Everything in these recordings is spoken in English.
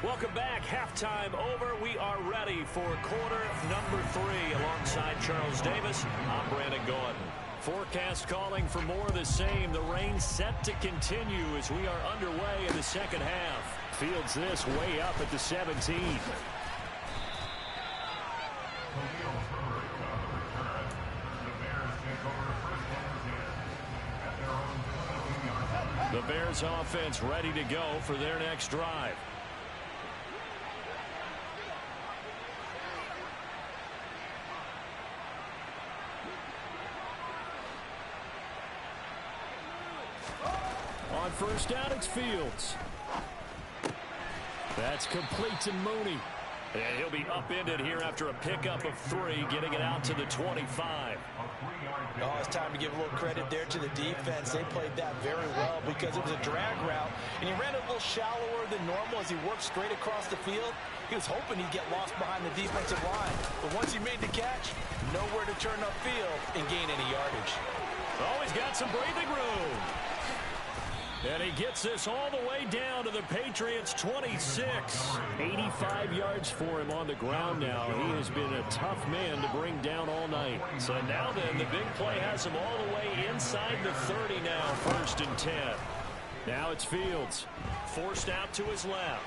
Welcome back. Halftime over. We are ready for quarter number 3. Alongside Charles Davis, I'm Brandon Gaudin. Forecast calling for more of the same. The rain set to continue as we are underway in the second half. Fields this way up at the 17. The Bears offense ready to go for their next drive. On first down, it's Fields. That's complete to Mooney. And he'll be upended here after a pickup of 3, getting it out to the 25. Oh, it's time to give a little credit there to the defense. They played that very well because it was a drag route, and he ran a little shallower than normal as he worked straight across the field. He was hoping he'd get lost behind the defensive line, but once he made the catch, nowhere to turn upfield and gain any yardage. Oh, he's got some breathing room. And he gets this all the way down to the Patriots' 26. 85 yards for him on the ground now. He has been a tough man to bring down all night. So now then, the big play has him all the way inside the 30 now, 1st and 10. Now it's Fields, forced out to his left.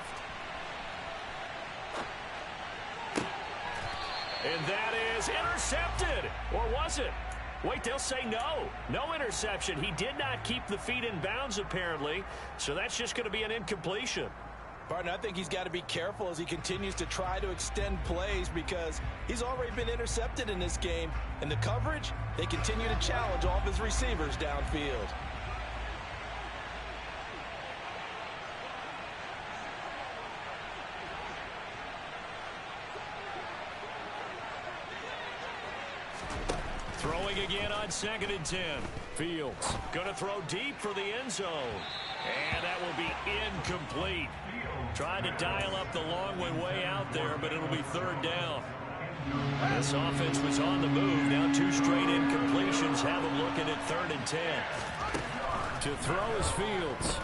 And that is intercepted. Or was it? Wait, they'll say no. No interception. He did not keep the feet in bounds, apparently. So that's just going to be an incompletion. Partner, I think he's got to be careful as he continues to try to extend plays because he's already been intercepted in this game. And the coverage, they continue to challenge all of his receivers downfield. Throwing again on 2nd and 10. Fields going to throw deep for the end zone. And that will be incomplete. Trying to dial up the long way out there, but it'll be 3rd down. This offense was on the move. Now 2 straight incompletions have them looking at 3rd and 10. To throw is Fields.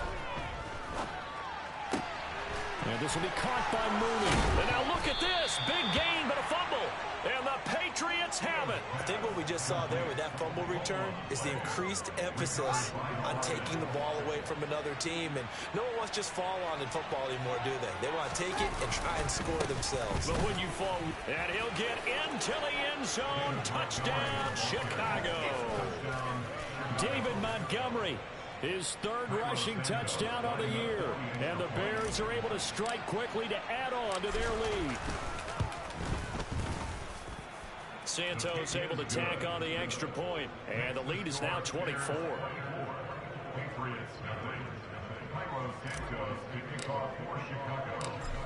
And this will be caught by Mooney. And now look at this. Big gain, but a fumble. And the Patriots have it. I think what we just saw there with that fumble return is the increased emphasis on taking the ball away from another team. And no one wants to just fall on in football anymore, do they? They want to take it and try and score themselves. But when you fall, and he'll get into the end zone. Touchdown, Chicago. David Montgomery, his 3rd rushing touchdown of the year. And the Bears are able to strike quickly to add on to their lead. Santos able to tack on the extra point, and the lead is now 24.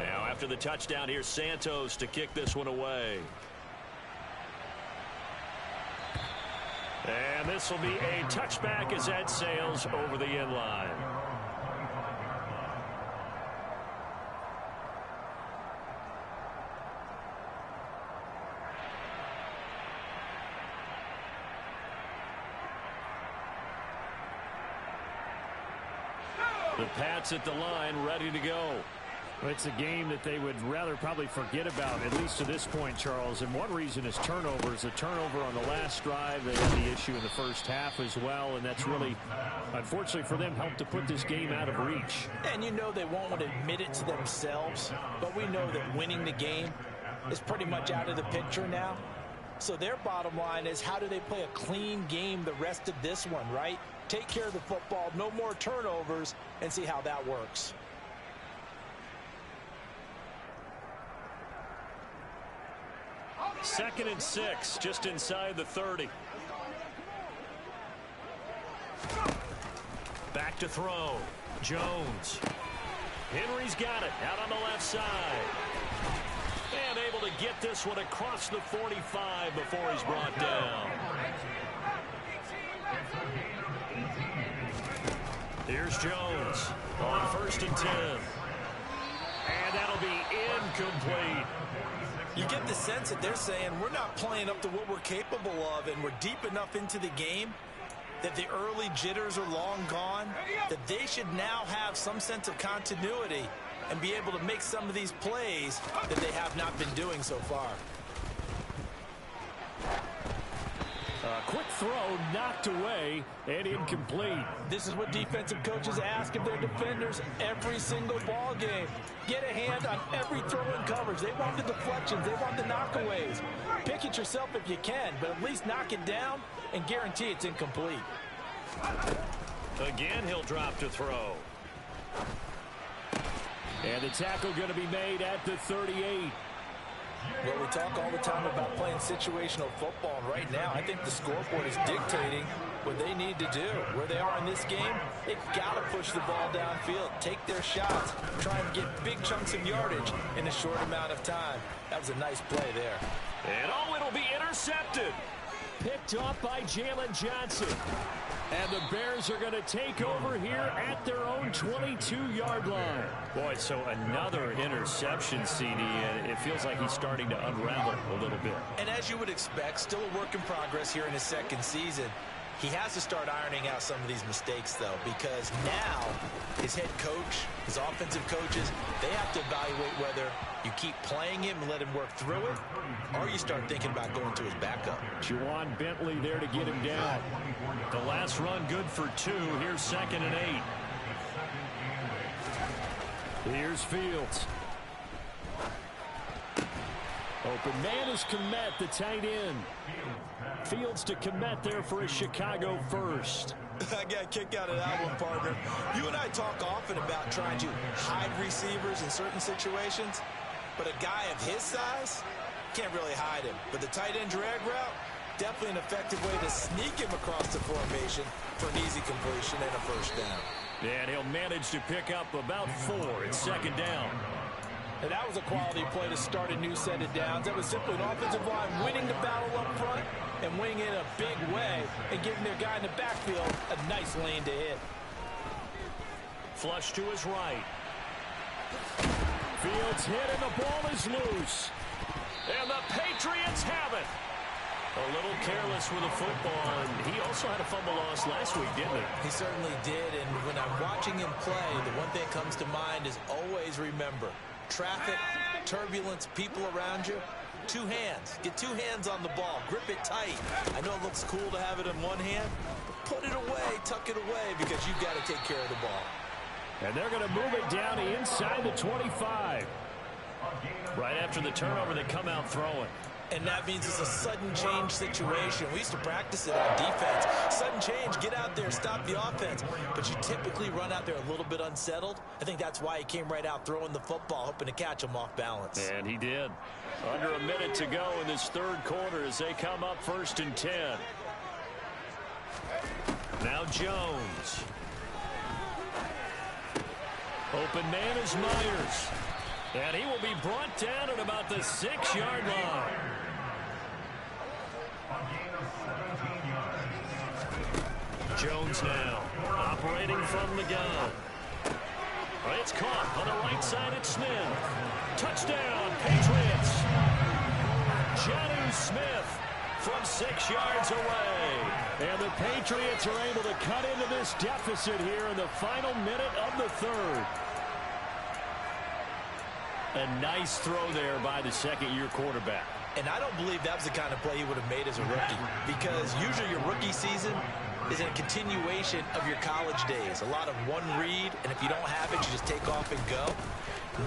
Now after the touchdown, here's Santos to kick this one away. And this will be a touchback as that sails over the end line. The Pats at the line, ready to go. It's a game that they would rather probably forget about, at least to this point, Charles. And one reason is turnovers. The turnover on the last drive, they had the issue in the first half as well. And that's really, unfortunately for them, helped to put this game out of reach. And you know they won't admit it to themselves. But we know that winning the game is pretty much out of the picture now. So their bottom line is, how do they play a clean game the rest of this one, right? Take care of the football, no more turnovers, and see how that works. Second and 6, just inside the 30. Back to throw. Jones. Henry's got it out on the left side. And able to get this one across the 45 before he's brought down. Here's Jones on 1st and 10. And that'll be incomplete. You get the sense that they're saying we're not playing up to what we're capable of, and we're deep enough into the game that the early jitters are long gone, that they should now have some sense of continuity and be able to make some of these plays that they have not been doing so far. Quick throw knocked away and incomplete. This is what defensive coaches ask of their defenders every single ball game. Get a hand on every throw in coverage. They want the deflections. They want the knockaways. Pick it yourself if you can, but at least knock it down and guarantee it's incomplete. Again, he'll drop to throw. And the tackle going to be made at the 38. Well, we talk all the time about playing situational football, and right now I think the scoreboard is dictating what they need to do. Where they are in this game, they've got to push the ball downfield, take their shots, try and get big chunks of yardage in a short amount of time. That was a nice play there. And it'll be intercepted. Picked off by Jalen Johnson. And the Bears are going to take over here at their own 22-yard line. Boy, so another interception, CD, and it feels like he's starting to unravel a little bit. And as you would expect, still a work in progress here in his second season. He has to start ironing out some of these mistakes, though, because now his head coach, his offensive coaches, they have to evaluate whether you keep playing him and let him work through it, or you start thinking about going to his backup. Juwan Bentley there to get him down. The last run good for 2. Here's 2nd and 8. Here's Fields. Open man is Kmet, the tight end. Fields to Kmet there for a Chicago first. I got a kick out of that one, partner. You and I talk often about trying to hide receivers in certain situations, but a guy of his size can't really hide him. But the tight end drag route, definitely an effective way to sneak him across the formation for an easy completion and a first down. And he'll manage to pick up about 4. It's 2nd down. And that was a quality play to start a new set of downs. That was simply an offensive line winning the battle up front and winning it in a big way and giving their guy in the backfield a nice lane to hit. Flush to his right. Fields hit and the ball is loose. And the Patriots have it. A little careless with the football, and he also had a fumble loss last week, didn't he? He certainly did, and when I'm watching him play, the one thing that comes to mind is always remember, traffic, turbulence, people around you, 2 hands. Get 2 hands on the ball. Grip it tight. I know it looks cool to have it in one hand, but put it away, tuck it away, because you've got to take care of the ball. And they're going to move it down inside the 25. Right after the turnover, they come out throwing. And that means it's a sudden change situation. We used to practice it on defense. Sudden change, get out there, stop the offense. But you typically run out there a little bit unsettled. I think that's why he came right out throwing the football, hoping to catch him off balance. And he did. Under a minute to go in this 3rd quarter as they come up 1st and 10. Now Jones. Open man is Myers. And he will be brought down at about the 6-yard line. Jones now operating from the gun. It's caught on the right side at Smith. Touchdown, Patriots. Jonnu Smith from 6 yards away. And the Patriots are able to cut into this deficit here in the final minute of the 3rd. A nice throw there by the 2nd-year quarterback. And I don't believe that was the kind of play he would have made as a rookie, because usually your rookie season is a continuation of your college days. A lot of one read, and if you don't have it, you just take off and go.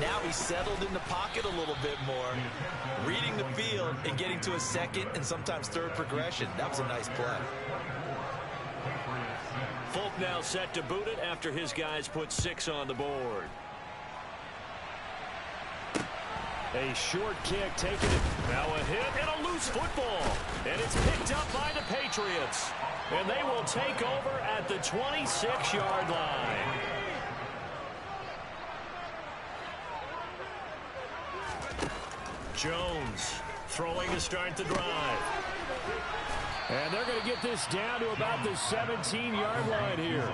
Now he's settled in the pocket a little bit more, reading the field and getting to a 2nd and sometimes 3rd progression. That was a nice play. Folk now set to boot it after his guys put 6 on the board. A short kick taken it. Now a hit and a loose football. And it's picked up by the Patriots. And they will take over at the 26-yard line. Jones throwing to start the drive. And they're going to get this down to about the 17-yard line here.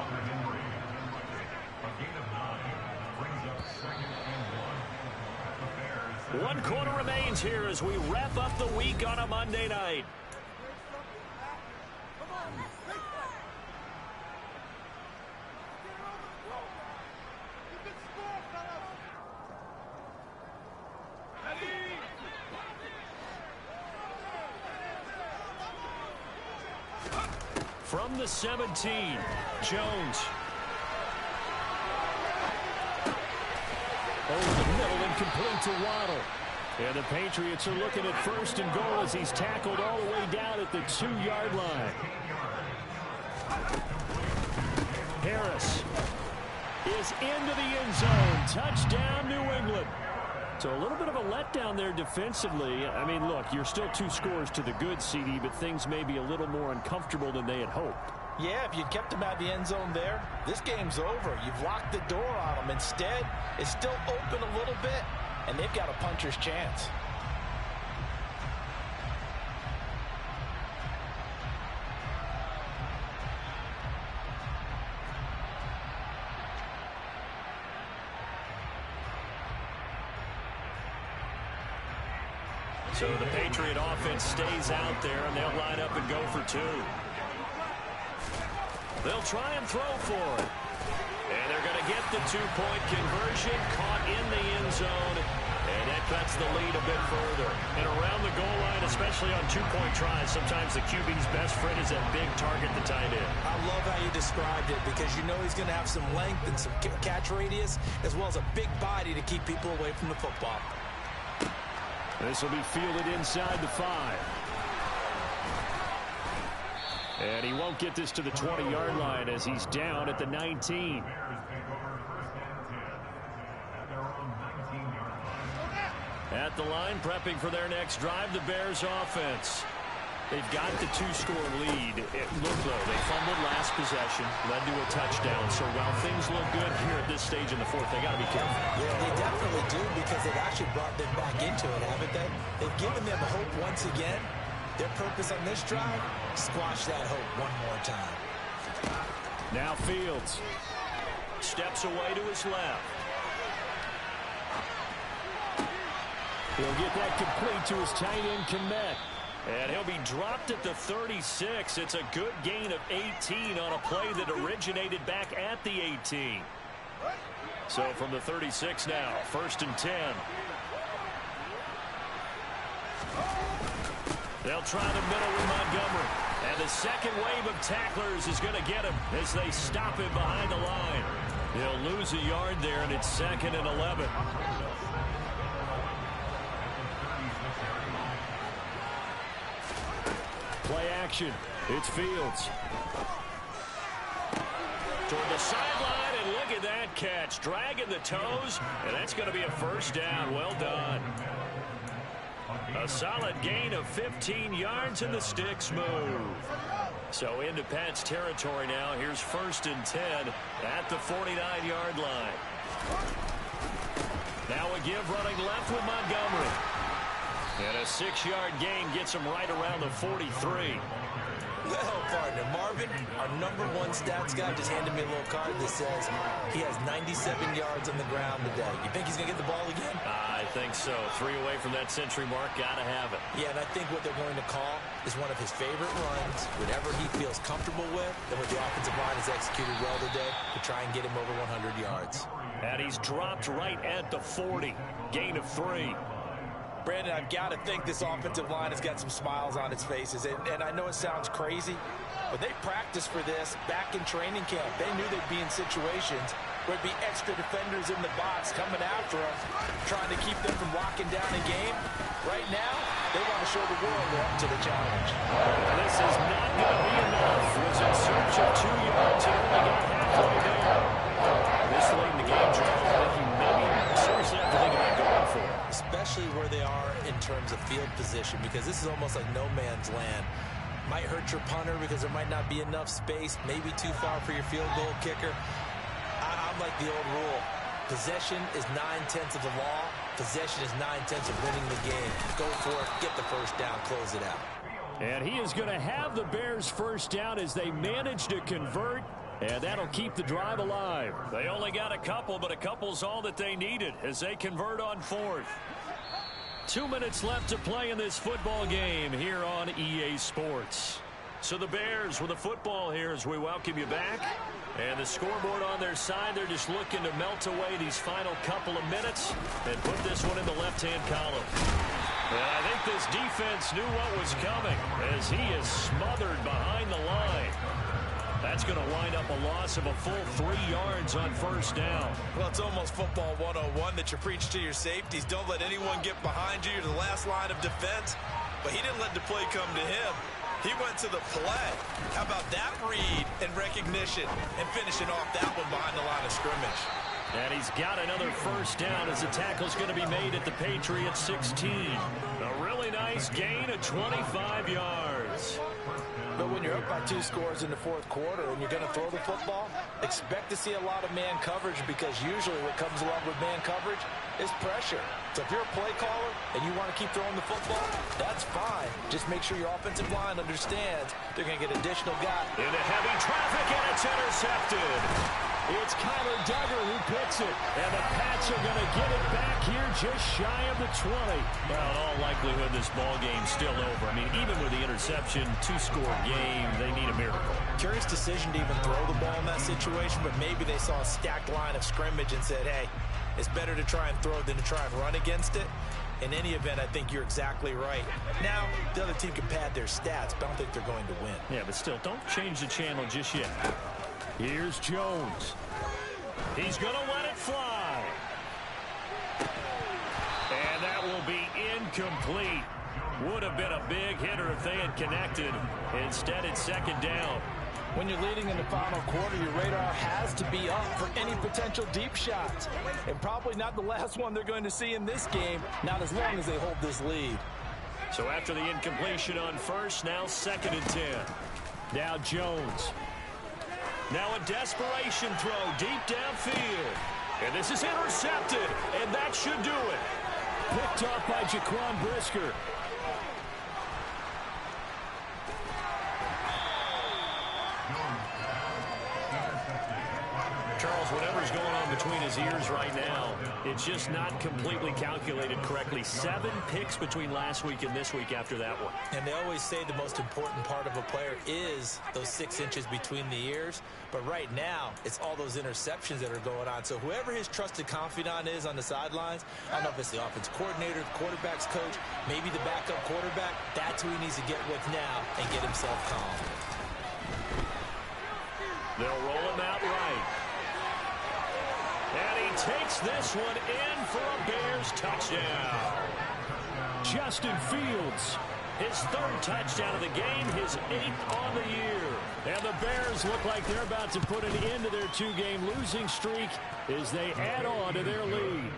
One quarter remains here as we wrap up the week on a Monday night. From the 17, Jones. Over the middle and complete to Waddle. And the Patriots are looking at 1st and goal as he's tackled all the way down at the 2-yard line. Harris is into the end zone. Touchdown, New England. So a little bit of a letdown there defensively. I mean, look, you're still 2 scores to the good, CD, but things may be a little more uncomfortable than they had hoped. Yeah, if you kept him out of the end zone there, this game's over. You've locked the door on him. Instead, it's still open a little bit, and they've got a puncher's chance. So the Patriot offense stays out there, and they'll line up and go for 2. They'll try and throw for it. And they're going to get the 2-point conversion, caught in the end zone, and that cuts the lead a bit further. And around the goal line, especially on 2-point tries, sometimes the QB's best friend is that big target, the tight end. I love how you described it because you know he's going to have some length and some catch radius, as well as a big body to keep people away from the football. This will be fielded inside the 5. And he won't get this to the 20-yard line as he's down at the 19. At the line, prepping for their next drive, the Bears offense. They've got the 2-score lead. It looked though, they fumbled last possession, led to a touchdown. So while things look good here at this stage in the 4th, they got to be careful. Yeah, they definitely do because they've actually brought them back into it, haven't they? They've given them hope once again. Their purpose on this drive, squash that hope one more time. Now Fields steps away to his left. He'll get that complete to his tight end, Kmet. And he'll be dropped at the 36. It's a good gain of 18 on a play that originated back at the 18. So from the 36 now, 1st and 10. They'll try the middle with Montgomery. And the second wave of tacklers is going to get him as they stop him behind the line. They'll lose a yard there, and it's 2nd and 11. Play action. It's Fields. Toward the sideline, and look at that catch. Dragging the toes, and that's going to be a 1st down. Well done. A solid gain of 15 yards, and the sticks move. So into Pat's territory now. Here's 1st and 10 at the 49-yard line. Now a give running left with Montgomery. And a 6-yard gain gets him right around the 43. Well, partner, Marvin, our #1 stats guy, just handed me a little card that says he has 97 yards on the ground today. You think he's going to get the ball again? I think so. 3 away from that century mark. Got to have it. Yeah, and I think what they're going to call is one of his favorite runs, whatever he feels comfortable with, and what the offensive line has executed well today to try and get him over 100 yards. And he's dropped right at the 40. Gain of 3. Brandon, I've got to think this offensive line has got some smiles on its faces. And I know it sounds crazy, but they practiced for this back in training camp. They knew they'd be in situations where it'd be extra defenders in the box coming after them, trying to keep them from locking down a game. Right now, they want to show the world they're up to the challenge. This is not going to be enough. Was in search of 2 yards and only got halfway there. This late in the game, Charles, I think you maybe seriously have to think about going for it. Especially where they are in terms of field position, because this is almost like no man's land. Might hurt your punter because there might not be enough space, maybe too far for your field goal kicker. I'm like the old rule. Possession is 9/10 of the law. Possession is 9/10 of winning the game. Go for it, get the 1st down, close it out. And he is going to have the Bears 1st down as they manage to convert. And that'll keep the drive alive. They only got a couple, but a couple's all that they needed as they convert on 4th. 2 minutes left to play in this football game here on EA Sports. So the Bears with the football here as we welcome you back. And the scoreboard on their side, they're just looking to melt away these final couple of minutes and put this one in the left-hand column. And I think this defense knew what was coming as he is smothered behind the line. That's going to wind up a loss of a full 3 yards on first down. Well, it's almost football 101 that you preach to your safeties. Don't let anyone get behind you. You're the last line of defense. But he didn't let the play come to him. He went to the play. How about that read and recognition and finishing off that one behind the line of scrimmage? And he's got another first down as the tackle's going to be made at the Patriots 16. A really nice gain of 25 yards. But when you're up by 2 scores in the fourth quarter and you're going to throw the football, expect to see a lot of man coverage because usually what comes along with man coverage is pressure. So if you're a play caller and you want to keep throwing the football, that's fine. Just make sure your offensive line understands they're going to get additional guys. Into heavy traffic, and it's intercepted. It's Kyler Duggar who picks it, and the Pats are going to get it back here just shy of the 20. Well, in all likelihood, this ball game's still over. I mean, even with the interception, 2-score game, they need a miracle. Curious decision to even throw the ball in that situation, but maybe they saw a stacked line of scrimmage and said, hey, it's better to try and throw than to try and run against it. In any event, I think you're exactly right. Now, the other team can pad their stats, but I don't think they're going to win. Yeah, but still, don't change the channel just yet. Here's Jones. He's going to let it fly. And that will be incomplete. Would have been a big hitter if they had connected. Instead, it's second down. When you're leading in the final quarter, your radar has to be up for any potential deep shots. And probably not the last one they're going to see in this game, not as long as they hold this lead. So after the incompletion on first, now 2nd and 10. Now Jones. Now a desperation throw deep downfield. And this is intercepted, and that should do it. Picked off by Jaquan Brisker. Charles, whatever's going on between his ears right now, it's just not completely calculated correctly. 7 picks between last week and this week after that one. And they always say the most important part of a player is those 6 inches between the ears. But right now, it's all those interceptions that are going on. So whoever his trusted confidant is on the sidelines, I don't know if it's the offense coordinator, the quarterback's coach, maybe the backup quarterback, that's who he needs to get with now and get himself calm. They'll roll him out right. And he takes this one in for a Bears touchdown. Justin Fields, his 3rd touchdown of the game, his 8th on the year. And the Bears look like they're about to put an end to their 2-game losing streak as they add on to their lead.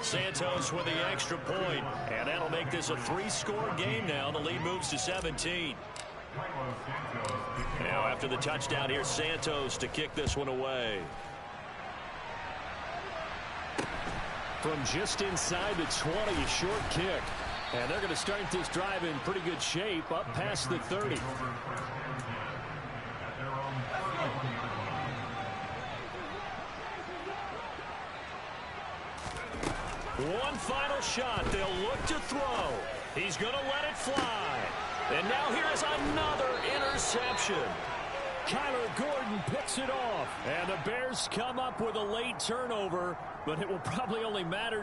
Santos with the extra point, and that'll make this a 3-score game now. The lead moves to 17. Now after the touchdown, here's Santos to kick this one away. From just inside the 20, a short kick. And they're going to start this drive in pretty good shape up past the 30. One final shot. They'll look to throw. He's going to let it fly. And now here's another interception. Kyler Gordon picks it off. And the Bears come up with a late turnover, but it will probably only matter to